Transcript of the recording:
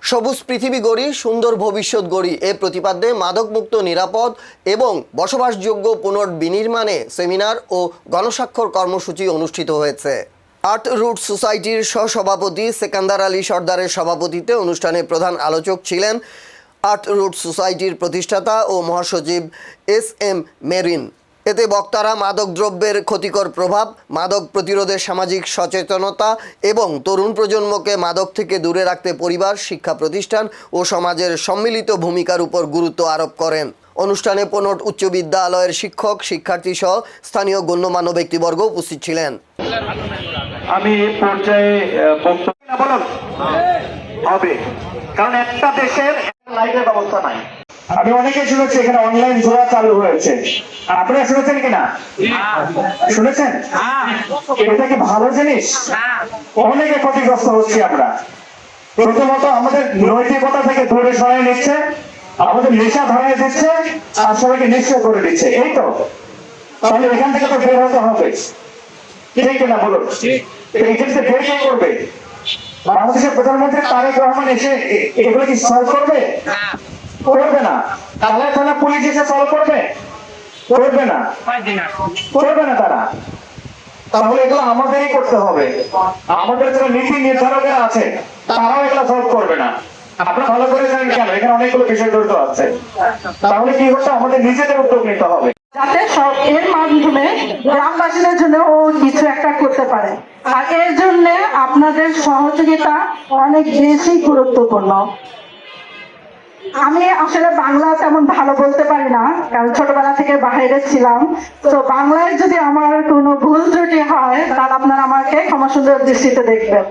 সবুজ পৃথিবী গড়ি, সুন্দর ভবিষ্যৎ গড়ি এ প্রতিপাদ্যে মাদকমুক্ত, নিরাপদ এবং বসবাসযোগ্য পুনর্বিনির্মাণে সেমিনার ও গণস্বাক্ষর কর্মসূচি অনুষ্ঠিত হয়েছে। আর্ট রুট সোসাইটির সহসভাপতি সেকান্দার আলী সর্দারের সভাপতিত্বে অনুষ্ঠানে প্রধান আলোচক ছিলেন আর্ট রুট সোসাইটির প্রতিষ্ঠাতা ও মহাসচিব SM মেরিন। এতে বক্তারা মাদকদ্রব্যের ক্ষতিকর প্রভাব, মাদক প্রতিরোধে সামাজিক সচেতনতা এবং তরুণ প্রজন্মকে মাদক থেকে দূরে রাখতে পরিবার, শিক্ষা প্রতিষ্ঠান ও সমাজের সম্মিলিত ভূমিকার উপর গুরুত্ব আরোপ করেন। অনুষ্ঠানে পনোট উচ্চ বিদ্যালয়ের শিক্ষক, শিক্ষার্থী সহ স্থানীয় গণ্যমান্য ব্যক্তিবর্গ উপস্থিত ছিলেন। আমি এই পর্যায়ে বক্তব্য হবে, কারণ একটা দেশের লাইটের ব্যবস্থা নাই। আমি অনেকে শুনেছি এখানে অনলাইন জোড়া চালু হয়েছে, আপনারা শুনেছেন কিনা? শুনেছেন? এটা কি ভালো জিনিস? অনেকে ক্ষতিগ্রস্ত হচ্ছে। আমরা প্রথমত আমাদের নৈতিকতা থেকে দূরে সরাই নিচ্ছে, আমাদের নেশা ধরাই দিচ্ছে, আর সবাইকে নিশ্চয় করে দিচ্ছে। এই তো, তাহলে এখান থেকে তো বের হতে হবে, ঠিক কিনা বলুন? এখান থেকে বের কে করবে? বাংলাদেশের প্রধানমন্ত্রী তারেক রহমান এসে এগুলো কি সলভ করবে? করবে না। তাহলে থানা পুলিশ এসে সলভ করবে? করবে না, করবে না তারা। তাহলে এগুলো আমাদেরই করতে হবে। আমাদের যারা নীতি নির্ধারকেরা আছে তারাও এগুলো সলভ করবে না। আপনারা ভালো করে জানেন কেন, এখানে অনেকগুলো বিষয় জড়িত আছে। তাহলে কি হচ্ছে, আমাদের নিজেদের উদ্যোগ নিতে হবে, যাতে সব এর মাধ্যমে গ্রামবাসীদের জন্য ও কিছু একটা করতে পারে। আর এর জন্য আপনাদের সহযোগিতা অনেক বেশি গুরুত্বপূর্ণ। আমি আসলে বাংলা তেমন ভালো বলতে পারি না, কারণ ছোটবেলা থেকে বাইরে ছিলাম। তো বাংলায় যদি আমার কোনো ভুল ত্রুটি হয় তাহলে আপনারা আমাকে ক্ষমা সুন্দর দৃষ্টিতে দেখবেন।